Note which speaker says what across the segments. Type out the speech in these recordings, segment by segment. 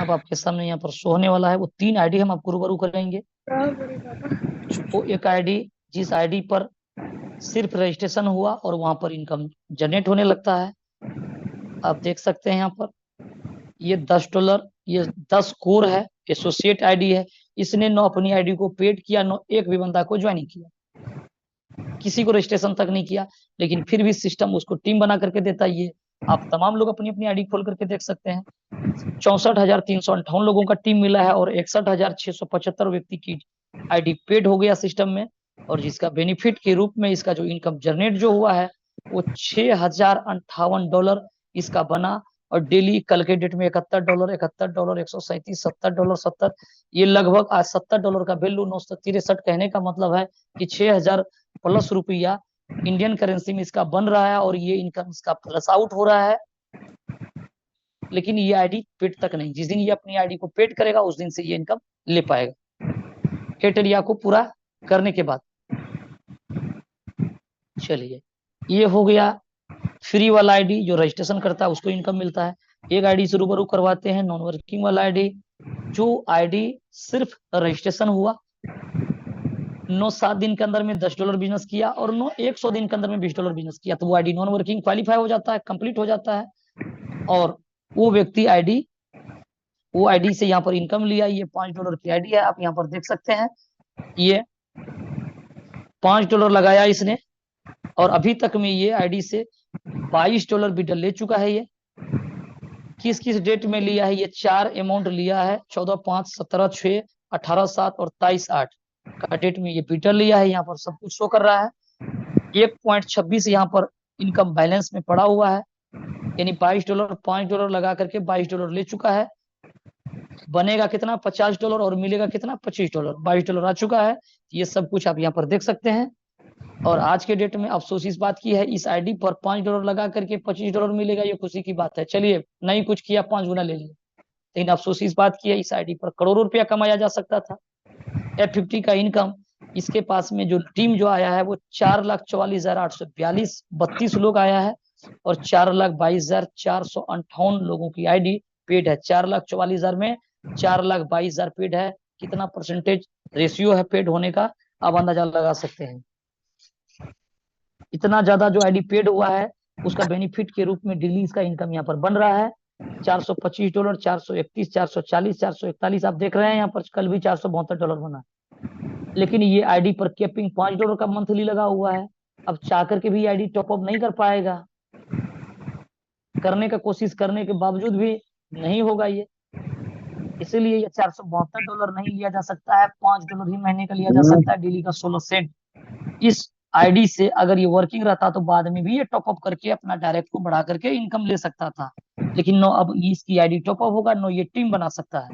Speaker 1: अब आपके सामने यहाँ पर शो होने वाला है, वो 3 आईडी हम आपको रूबरू करेंगे। वो एक आईडी जिस आईडी पर सिर्फ रजिस्ट्रेशन हुआ और वहां पर इनकम जनरेट होने लगता है। आप देख सकते हैं यहाँ पर ये $10, ये 10 कोर है, एसोसिएट आईडी है। इसने नो अपनी आईडी को पेड किया, नो एक भी बंदा को ज्वाइन किया, किसी को रजिस्ट्रेशन तक नहीं किया, लेकिन फिर भी सिस्टम उसको टीम बना करके देता है। ये आप तमाम लोग अपनी अपनी आईडी खोल करके देख सकते हैं। 64,358 लोगों का टीम मिला है और 61,675 व्यक्ति की आईडी पेड हो गया सिस्टम में। और जिसका बेनिफिट के रूप में इसका जो इनकम जनरेट जो हुआ है वो $6,058 इसका बना। और डेली कल के डेट में $71, $71, $137, $70, 70, ये लगभग आज $70 का वैल्यू 963 कहने का मतलब है कि 6,000 प्लस रुपया इंडियन करेंसी में इसका बन रहा है और ये इनकम इसका प्लस आउट हो रहा है। लेकिन ये आईडी पेड तक नहीं, जिस दिन ये अपनी आईडी को पेड करेगा उस दिन से ये इनकम ले पाएगा क्राइटेरिया को पूरा करने के बाद। चलिए, ये हो गया फ्री वाला आईडी, जो रजिस्ट्रेशन करता है उसको इनकम मिलता है। एक आईडी से रूबरू करवाते हैं नॉन वर्किंग वाला आईडी, जो आईडी सिर्फ रजिस्ट्रेशन हुआ, नो 7 दिन के अंदर में $10 बिजनेस किया और नो 100 दिन के अंदर में $20 बिजनेस किया, तो वो आईडी नॉन वर्किंग क्वालिफाई हो जाता है, कंप्लीट हो जाता है। और वो व्यक्ति वो आईडी से यहाँ पर इनकम लिया, ये $5 की आईडी है, आप यहाँ पर देख सकते हैं। ये $5 लगाया इसने और अभी तक में ये आईडी से $22 विड्रॉल ले चुका है। ये किस किस डेट में लिया है, ये 4 अमाउंट लिया है, 14/5, 17/6, 18/7 और 23/8 का डेट में ये विड्रॉल लिया है। यहाँ पर सब कुछ शो कर रहा है। 1.26 यहाँ पर इनकम बैलेंस में पड़ा हुआ है, यानी $22, $5 लगा करके $22 ले चुका है। बनेगा कितना, $50 और मिलेगा कितना, $25, $22 आ चुका है। ये सब कुछ आप यहाँ पर देख सकते हैं। और आज के डेट में अफसोस इस बात की है, इस आईडी पर $5 लगा करके $25 मिलेगा, ये खुशी की बात है। चलिए, नहीं कुछ किया, 5 गुना ले लिया, लेकिन अफसोस इस बात की है इस आईडी पर करोड़ों रुपया कमाया जा सकता था। F50 का इनकम इसके पास में जो टीम जो आया है वो 4,44,842 32 लोग आया है और 4,22,458 लोगों की आईडी पेड है। 4,44,000 में 4,22,000 पेड है। कितना परसेंटेज रेशियो है पेड होने का, आप अंदाजा लगा सकते हैं। इतना ज्यादा जो आईडी पेड हुआ है उसका बेनिफिट के रूप में डेली इसका इनकम यहाँ पर बन रहा है। $425, 431, 440, 441 आप देख रहे हैं यहाँ पर, कल भी $472 बना। लेकिन ये आईडी पर कैपिंग $5 का मंथली लगा हुआ है। अब चाह करके भी आईडी टॉपअप नहीं कर पाएगा, करने का कोशिश करने के बावजूद भी नहीं होगा ये, इसीलिए ये $472 नहीं लिया जा सकता है, $5 ही महीने का लिया जा सकता है, डेली का 16 सेंट। इस आईडी से अगर ये वर्किंग रहता तो बाद में भी ये टॉपअप करके अपना डायरेक्ट को बढ़ा करके इनकम ले सकता था, लेकिन नो, अब इसकी आईडी टॉपअप होगा, नो ये टीम बना सकता है,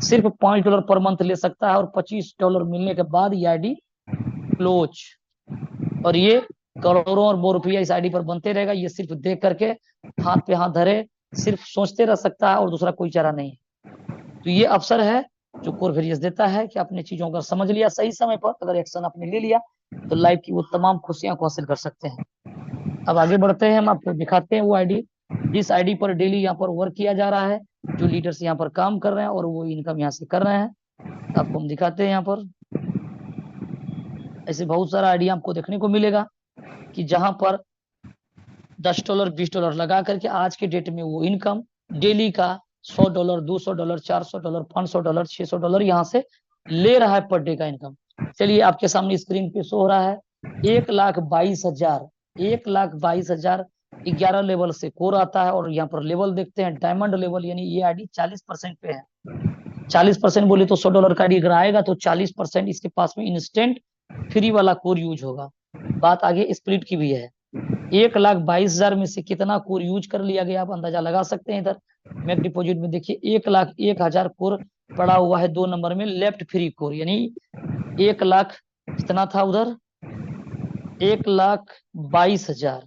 Speaker 1: सिर्फ $5 पर मंथ ले सकता है और $25 मिलने के बाद ये आईडी क्लोज। और ये करोड़ों और वो रुपया इस आईडी पर बनते रहेगा, ये सिर्फ देख करके हाथ पे हाथ धरे सिर्फ सोचते रह सकता है और दूसरा कोई चारा नहीं है। तो ये अवसर है जो कोर वेरियस देता है कि अपने चीजों को समझ लिया सही समय पर, अगर एक्शन आपने ले लिया तो लाइफ की वो तमाम खुशियां को हासिल कर सकते हैं। अब आगे बढ़ते हैं, हम आपको दिखाते हैं वो आईडी जिस आईडी पर डेली यहाँ पर वर्क किया जा रहा है, जो लीडर्स यहाँ पर काम कर रहे हैं और वो इनकम यहाँ से कर रहे हैं। आपको हम दिखाते हैं यहाँ पर, ऐसे बहुत सारा आईडी आपको देखने को मिलेगा कि जहां पर $10, $20 लगा करके आज के डेट में वो इनकम डेली का $100, $200, $400, $500, $600 यहाँ से ले रहा है पर डे का इनकम। चलिए, आपके सामने स्क्रीन पे शो हो रहा है 1,22,000, 1,22,000 11 लेवल से कोर आता है। और यहाँ पर लेवल देखते हैं, डायमंड लेवल, यानी ये आईडी 40% पे है। 40% बोले तो $100 का आईडी अगर आएगा तो 40% इसके पास में इंस्टेंट फ्री वाला कोर यूज होगा। बात आगे स्प्लिट की भी है। 1,22,000 में से कितना कोर यूज कर लिया गया, आप अंदाजा लगा सकते हैं। इधर मैक डिपॉजिट में देखिए 1,01,000 कोर पड़ा हुआ है 2 नंबर में लेफ्ट फ्री कोर, यानी 1 लाख कितना था उधर, 1,22,000।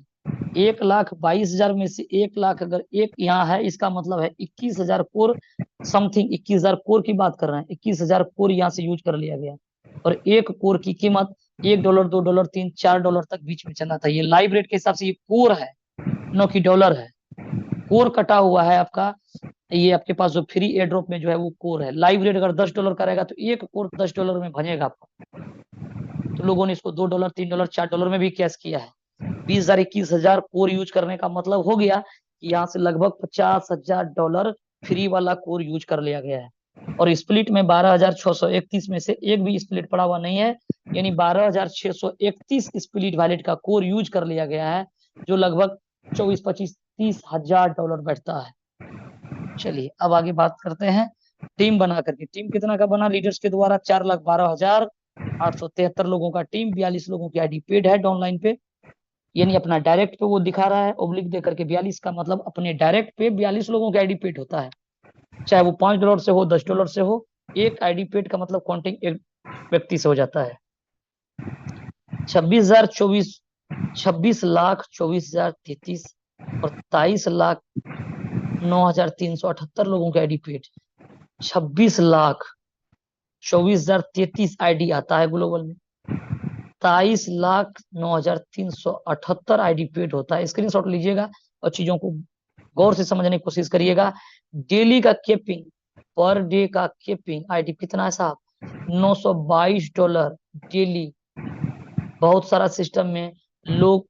Speaker 1: 1,22,000 में से 1 लाख अगर एक यहाँ है, इसका मतलब है 21,000 कोर समथिंग, 21,000 कोर की बात कर रहे हैं, 21,000 कोर यहाँ से यूज कर लिया गया। और एक कोर की कीमत $1, $2, $3, $4 तक बीच में चला था। ये लाइव रेट के हिसाब से ये कोर है, न कि डॉलर है। कोर कटा हुआ है आपका ये आपके पास जो फ्री एयर ड्रॉप में जो है वो कोर है। लाइव रेट अगर $10 का रहेगा तो एक कोर $10 में बनेगा आपको। तो लोगों ने इसको $2, $3, $4 में भी कैश किया है। 20,000 21,000 कोर यूज करने का मतलब हो गया कि यहाँ से लगभग $50,000 फ्री वाला कोर यूज कर लिया गया है। और स्प्लिट में 12,631 में से एक भी स्प्लिट पड़ा हुआ नहीं है, यानी 12,631 स्प्लिट वैलेट का कोर यूज कर लिया गया है, जो लगभग 24, 25, $30,000 बैठता है। चलिए अब आगे बात करते हैं टीम बना करके। टीम कितना का बना लीडर्स के द्वारा? 4,12,873 लोगों का टीम, 42 लोगों की आईडी पेड है ऑनलाइन पे, यानी अपना डायरेक्ट पे वो दिखा रहा है ओब्लिक दे करके 42 का मतलब अपने डायरेक्ट पे 42 लोगों की आईडी पेड होता है, चाहे वो $5 से हो, $10 से हो। एक आईडी पेड का मतलब काउंटिंग एक व्यक्ति से हो जाता है। 26,24,33 और 23,09,378 लोगों की आईडी पेड। 26,24,033 आईडी आता है ग्लोबल में, 23,09,378 आईडी पेड होता है। स्क्रीनशॉट लीजिएगा और चीजों को गौर से समझने की कोशिश करिएगा। डेली का केपिंग, पर डे का केपिंग आईडी कितना है साहब? $922 डेली। बहुत सारा सिस्टम में लोग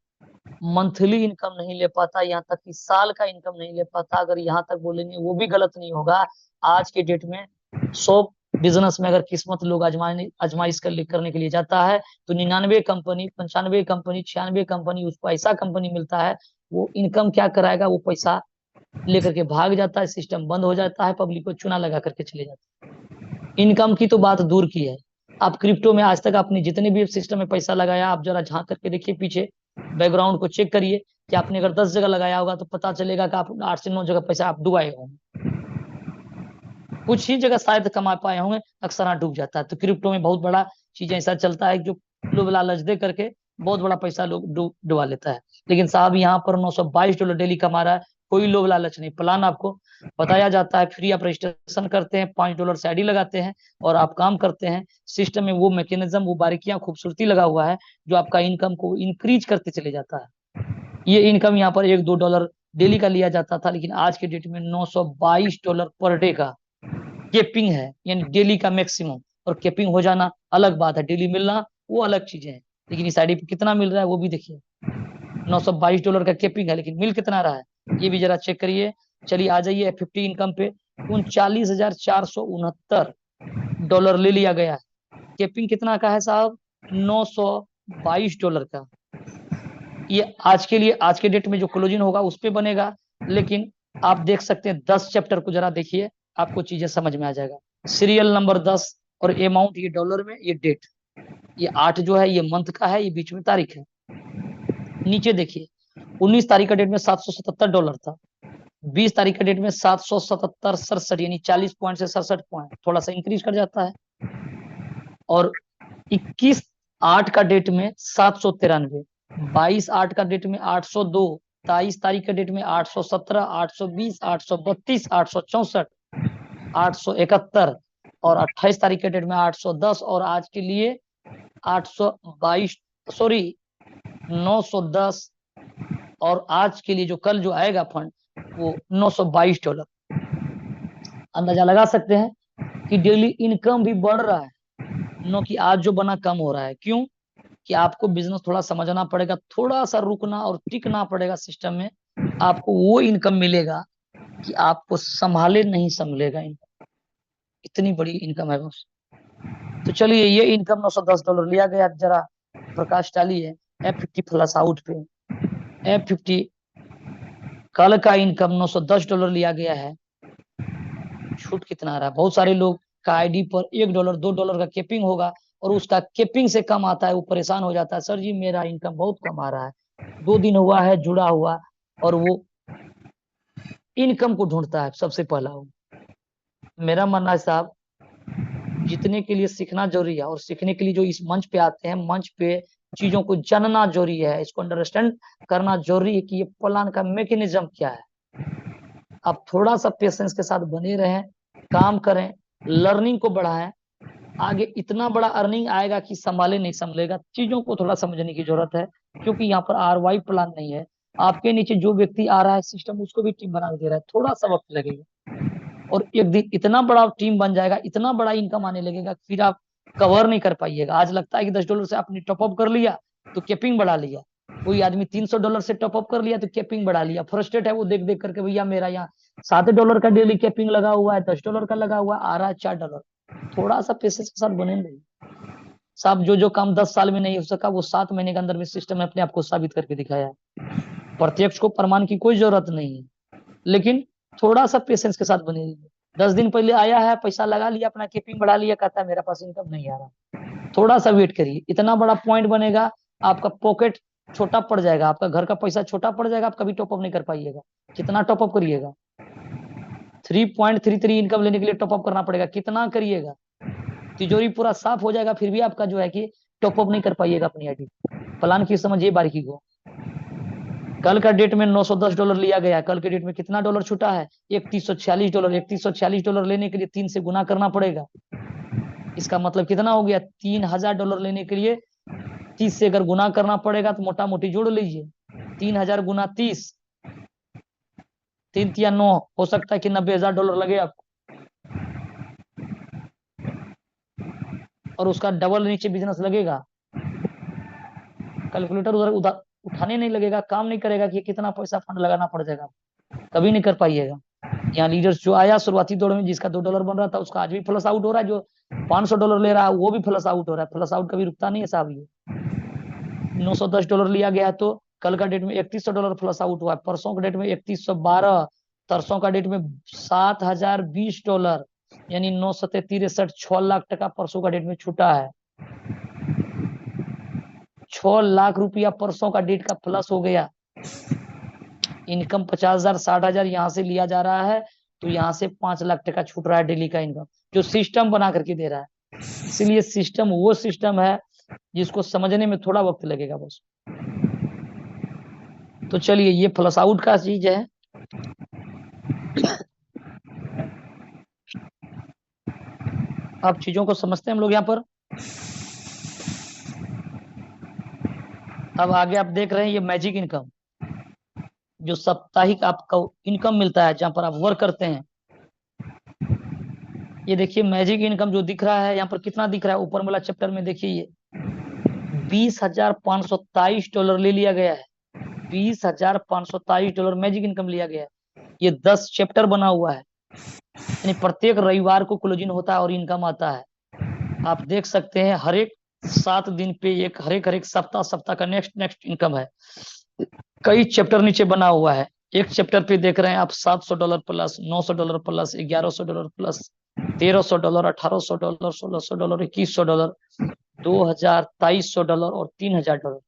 Speaker 1: मंथली इनकम नहीं ले पाता, यहाँ तक कि साल का इनकम नहीं ले पाता। अगर यहाँ तक बोलेंगे वो भी गलत नहीं होगा। आज के डेट में 100 बिजनेस में अगर किस्मत लोग आजमाइश करने के लिए जाता है तो 99 कंपनी, 95 कंपनी, 96 कंपनी, उसको ऐसा कंपनी मिलता है वो इनकम क्या कराएगा, वो पैसा लेकर के भाग जाता है, सिस्टम बंद हो जाता है, पब्लिक को चुना लगा करके चले जाता है। इनकम की तो बात दूर की है। आप क्रिप्टो में आज तक आपने जितने भी सिस्टम में पैसा लगाया, आप जरा झांक करके देखिए पीछे, बैकग्राउंड को चेक करिए कि आपने अगर 10 जगह लगाया होगा तो पता चलेगा कि आप 8 से 9 जगह पैसा आप डुबाए होंगे, कुछ ही जगह शायद कमा पाए होंगे, अक्सर डूब जाता है। तो क्रिप्टो में बहुत बड़ा चीज ऐसा चलता है जो लोग लालच दे करके बहुत बड़ा पैसा लोग डुबा लेता है। लेकिन साहब यहाँ पर $922 डेली कमा रहा है, कोई लोभ लालच नहीं। प्लान आपको बताया जाता है, फ्री आप रजिस्ट्रेशन करते हैं, $5 से आईडी लगाते हैं और आप काम करते हैं। सिस्टम में वो मैकेनिज्म, वो बारीकियां, खूबसूरती लगा हुआ है जो आपका इनकम को इंक्रीज करते चले जाता है। ये इनकम यहाँ पर $1-2 डेली का लिया जाता था, लेकिन आज के डेट में $922 पर डे का केपिंग है, यानी डेली का मैक्सिमम। और केपिंग हो जाना अलग बात है, डेली मिलना वो अलग चीजें है। लेकिन इस आईडी पे कितना मिल रहा है वो भी देखिए। $922 का केपिंग है, लेकिन मिल कितना रहा है ये भी जरा चेक करिए। चलिए आ जाइए F50 इनकम पे। $39,469 ले लिया गया है। केपिंग कितना का है साहब? $922 का। ये आज के लिए, आज के डेट में जो क्लोजिंग होगा उस पे बनेगा। लेकिन आप देख सकते हैं 10 चैप्टर को जरा देखिए, आपको चीजें समझ में आ जाएगा। सीरियल नंबर 10 और अमाउंट ये डॉलर में, ये डेट, ये 8 जो है ये मंथ का है, ये बीच में तारीख है। नीचे देखिए 19 तारीख का डेट में $777 था, 20 तारीख का डेट में 777.67, यानी 40 पॉइंट से 67 पॉइंट, थोड़ा सा इंक्रीज कर जाता है। और 21/8 का डेट में 793, 22/8 का डेट में 802, 23 तारीख का डेट में 817, 820, 832, 864, 871 और 28 तारीख के डेट में 810 और आज के लिए 822, सॉरी 910, और आज के लिए जो कल जो आएगा फंड वो $922। अंदाजा लगा सकते हैं कि डेली इनकम भी बढ़ रहा है, नो कि आज जो बना कम हो रहा है। क्यों? कि आपको बिजनेस थोड़ा समझना पड़ेगा, थोड़ा सा रुकना और टिकना पड़ेगा सिस्टम में, आपको वो इनकम मिलेगा कि आपको संभाले नहीं संभलेगा इनकम। इतनी बड़ी इनकम है बस। तो चलिए ये इनकम $910 लिया गया। जरा प्रकाश डालिए F50 फ्लश आउट पे। F50 कल का इनकम $910 लिया गया है। छूट कितना आ रहा है? बहुत सारे लोग का आईडी पर $1, $2 का केपिंग होगा और उसका केपिंग से कम आता है, वो परेशान हो जाता है, सर जी मेरा इनकम बहुत कम आ रहा है। 2 दिन हुआ है जुड़ा हुआ, और वो इनकम को ढूंढता है सबसे पहला। वो मेरा मानना है साहब, जीतने के लिए सीखना जरूरी है, और सीखने के लिए जो इस मंच पे आते हैं, मंच पे चीजों को जानना जरूरी है, इसको अंडरस्टैंड करना जरूरी है कि ये प्लान का मैकेनिज्म क्या है। आप थोड़ा सा पेशेंस के साथ बने रहें, काम करें, लर्निंग को बढ़ाएं। आगे इतना बड़ा अर्निंग आएगा कि संभाले नहीं संभलेगा। चीजों को थोड़ा समझने की जरूरत है, क्योंकि यहाँ पर ROI प्लान नहीं है। आपके नीचे जो व्यक्ति आ रहा है सिस्टम उसको भी टीम बना के दे रहा है, थोड़ा सा वक्त लगेगा। और एक दिन इतना बड़ा टीम बन जाएगा, इतना बड़ा इनकम आने लगेगा, फिर आप कवर नहीं कर पाइएगा। आज लगता है कि $10 से आपने टॉपअप कर लिया तो कैपिंग बढ़ा लिया, कोई आदमी $300 से टॉपअप कर लिया तो कैपिंग बढ़ा लिया, फ्रस्ट्रेट है वो देख देख करके, भैया मेरा यहाँ $7 का डेली कैपिंग लगा हुआ है, $10 का लगा हुआ है, आ रहा है $4। थोड़ा सा पेशेंस के साथ बने नहीं साहब। जो काम 10 साल में नहीं हो सका वो 7 महीने के अंदर में सिस्टम ने अपने आप को साबित करके दिखाया है। प्रत्यक्ष को प्रमाण की कोई जरूरत नहीं है, लेकिन थोड़ा सा पेशेंस के साथ बने रहिए। 10 दिन पहले आया है, पैसा लगा लिया, अपना कीपिंग बढ़ा लिया, कहता है मेरा पास इनकम नहीं आ रहा। थोड़ा सा वेट करिए, इतना बड़ा पॉइंट बनेगा, आपका पॉकेट छोटा पड़ जाएगा, आपका घर का पैसा छोटा पड़ जाएगा, आप कभी टॉपअप नहीं कर पाइएगा। कितना टॉपअप करिएगा? 3.33 इनकम लेने के लिए टॉपअप करना पड़ेगा, कितना करिएगा? तिजोरी पूरा साफ हो जाएगा, फिर भी आपका जो है कि टॉपअप नहीं कर पाइएगा अपनी आईडी। प्लान की समझिए बारीकी को। कल का डेट में $910 लिया गया, कल के डेट में कितना डॉलर छूटा है? $3146। $3146 लेने के लिए 3 से गुना करना पड़ेगा। इसका मतलब कितना हो गया? $3000 लेने के लिए 30 से अगर गुना करना पड़ेगा तो मोटा मोटी जोड़ लीजिए, 3000 गुना 30, 3 या 9, हो सकता है कि $90000 लगे आपको, और उसका डबल नीचे बिजनेस लगेगा। कैलकुलेटर उधर उठाने नहीं लगेगा, काम नहीं करेगा कि कितना पैसा फंड लगाना पड़ जाएगा, कभी नहीं कर पाइएगा। यहाँ लीडर्स जो आया शुरुआती दौर में, जिसका $2 बन रहा था, उसका आज भी फ्लश आउट हो रहा है, जो $500 ले रहा है वो भी फ्लश आउट हो रहा है। फ्लश आउट कभी रुकता नहीं है साहब। ये $910 लिया गया है, तो कल का डेट में $3100 फ्लश आउट हुआ है, परसों का डेट में 3112, तरसों का डेट में $7020, यानी 9 6 लाख टका परसों का डेट में छूटा है। 6 लाख रुपया परसों का डेट का प्लस हो गया। इनकम 50,000 60,000 यहाँ से लिया जा रहा है, तो यहाँ से 5 लाख टका छूट रहा है डेली का इनकम, जो सिस्टम बना करके दे रहा है। इसीलिए सिस्टम वो सिस्टम है जिसको समझने में थोड़ा वक्त लगेगा बस। तो चलिए, ये फ्लश आउट का चीज है। आप चीजों को समझते हैं हम लोग यहाँ पर। अब आगे आप देख रहे हैं ये मैजिक इनकम, जो साप्ताहिक आपका इनकम मिलता है जहां पर आप वर्क करते हैं। ये देखिए मैजिक इनकम जो दिख रहा है यहाँ पर, कितना दिख रहा है? ऊपर वाला चैप्टर में देखिए, ये $20,523 ले लिया गया है। $20,523 मैजिक इनकम लिया गया है। ये 10 चैप्टर बना हुआ है, यानी प्रत्येक रविवार को क्लोजिंग होता है और इनकम आता है। आप देख सकते हैं हर एक 7 दिन पे एक, हर एक सप्ताह का नेक्स्ट इनकम है। कई चैप्टर नीचे बना हुआ है। एक चैप्टर पे देख रहे हैं आप $700 प्लस, $900 प्लस, $1100 प्लस, $1300, $1800, $1600, $2100, $2000, $2300 और $3000।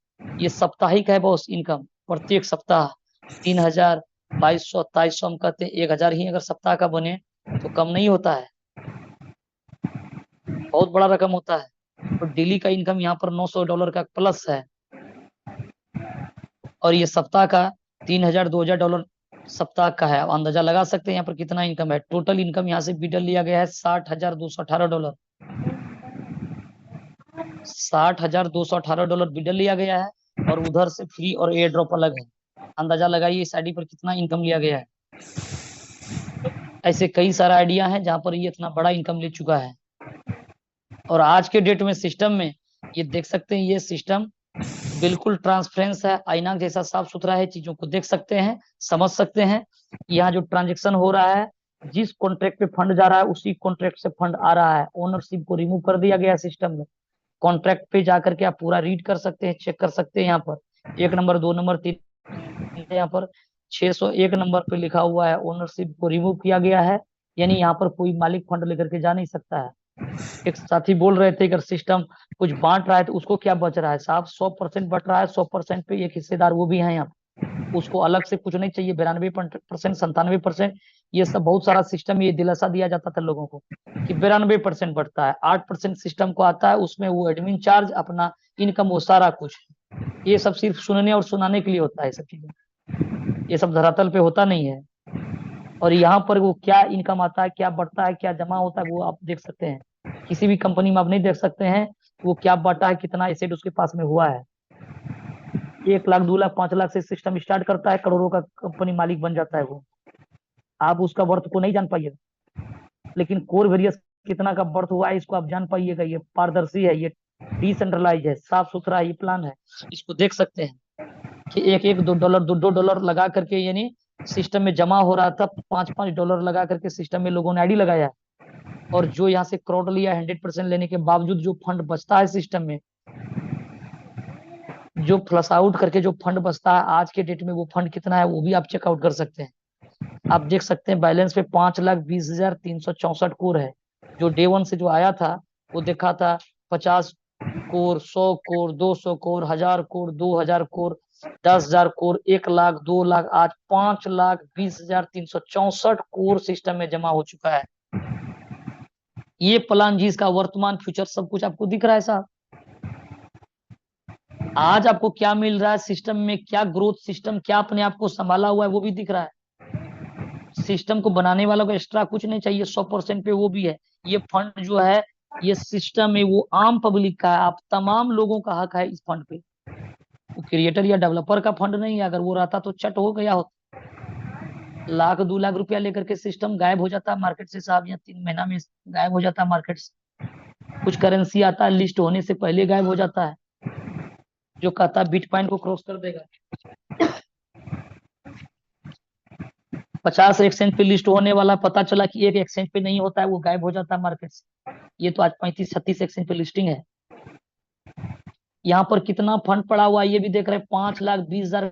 Speaker 1: ये साप्ताहिक है बॉस इनकम। प्रत्येक सप्ताह 3000, 2200, 2300, हम कहते हैं 1000 ही अगर सप्ताह का बने तो कम नहीं होता है, बहुत बड़ा रकम होता है। और डेली का इनकम यहाँ पर $900 का प्लस है, और ये सप्ताह का 3000, $2000 सप्ताह का है। आप अंदाजा लगा सकते हैं यहाँ पर कितना इनकम है। टोटल इनकम यहाँ से बीडल लिया गया है $60,218। $60,218 बीडल लिया गया है, और उधर से फ्री और एयर ड्रॉप अलग है। अंदाजा लगाइए इस आईडी पर कितना इनकम लिया गया है। ऐसे कई सारा आइडिया है जहां पर ये इतना बड़ा इनकम ले चुका है। और आज के डेट में सिस्टम में ये देख सकते हैं, ये सिस्टम बिल्कुल ट्रांसपेरेंस है, आईना जैसा साफ सुथरा है, चीजों को देख सकते हैं, समझ सकते हैं। यहाँ जो ट्रांजेक्शन हो रहा है, जिस कॉन्ट्रैक्ट पे फंड जा रहा है उसी कॉन्ट्रैक्ट से फंड आ रहा है। ओनरशिप को रिमूव कर दिया गया है सिस्टम में। कॉन्ट्रैक्ट पे जाकर के आप पूरा रीड कर सकते हैं, चेक कर सकते हैं। यहाँ पर 1 नंबर, 2 नंबर, 3, यहाँ पर 601 नंबर पे लिखा हुआ है ओनरशिप को रिमूव किया गया है, यानी यहाँ पर कोई मालिक फंड लेकर के जा नहीं सकता है। एक साथी बोल रहे थे अगर सिस्टम कुछ बांट रहा है तो उसको क्या बच रहा है? साहब 100% बट रहा है, 100% पे एक हिस्सेदार वो भी है यहाँ, उसको अलग से कुछ नहीं चाहिए। 92%, 97%, ये सब बहुत सारा सिस्टम ये दिलासा दिया जाता था लोगों को कि 92% बढ़ता है, 8% सिस्टम को आता है, उसमें वो एडमिन चार्ज, अपना इनकम, वो सारा कुछ। ये सब सिर्फ सुनने और सुनाने के लिए होता है, सब चीजें, ये सब धरातल पे होता नहीं है। और यहाँ पर वो क्या इनकम आता है, क्या बढ़ता है, क्या जमा होता है, वो आप देख सकते हैं। किसी भी कंपनी में आप नहीं देख सकते हैं वो क्या बढ़ता है, कितना एसेट उसके पास में हुआ है। 1 लाख, 2 लाख, 5 लाख से सिस्टम स्टार्ट करता है, करोड़ों का कंपनी मालिक बन जाता है वो। आप उसका वर्थ को नहीं जान पाइएगा। लेकिन कोर वेरियस कितना का बर्थ हुआ है इसको आप जान पाइएगा। ये पारदर्शी है, ये डिसेंट्रलाइज है, साफ सुथरा ये प्लान है। इसको देख सकते हैं कि एक एक $2 $2 लगा करके, यानी सिस्टम में जमा हो रहा था, $5 लगा करके सिस्टम में लोगों ने आईडी लगाया। और जो यहाँ से करोड़ लिया 100% लेने के बावजूद जो फंड बचता है सिस्टम में, जो फ्लश आउट करके जो फंड बचता है आज के डेट में, वो फंड कितना है वो भी आप चेकआउट कर सकते हैं। आप देख सकते हैं बैलेंस पे 5,20,364 कोर है। जो डे वन से जो आया था वो देखा था 50 core, 100 core, 200 core, 1000 core, 2000 core, 10,000 core, 1 lakh, 2 lakh, आज 5,20,364 कोर सिस्टम में जमा हो चुका है। ये प्लान जी, इसका वर्तमान फ्यूचर सब कुछ आपको दिख रहा है साहब। आज आपको क्या मिल रहा है सिस्टम में, क्या ग्रोथ, सिस्टम क्या अपने आप को संभाला हुआ है वो भी दिख रहा है। सिस्टम को बनाने वालों को एक्स्ट्रा कुछ नहीं चाहिए, 100% पे वो भी है। ये फंड जो है, ये सिस्टम में वो आम पब्लिक का है, आप तमाम लोगों का हक है इस फंड पे। वो क्रिएटर या डेवलपर का फंड नहीं है। अगर वो रहता तो चट हो गया होता, 1 लाख 2 लाख रुपया लेकर के सिस्टम गायब हो जाता है मार्केट से साहब, या 3 महीना में गायब हो जाता है मार्केट से। कुछ करेंसी आता है लिस्ट होने से पहले गायब हो जाता है, जो कहता है बिटकॉइन को क्रॉस कर देगा। 50 एक्सचेंज पे लिस्ट होने वाला, पता चला कि एक एक्सचेंज पे नहीं होता है, वो गायब हो जाता है मार्केट से। ये तो आज 35-36 एक्सचेंज पे लिस्टिंग है। यहाँ पर कितना फंड पड़ा हुआ है ये भी देख रहे हैं, 5,20,000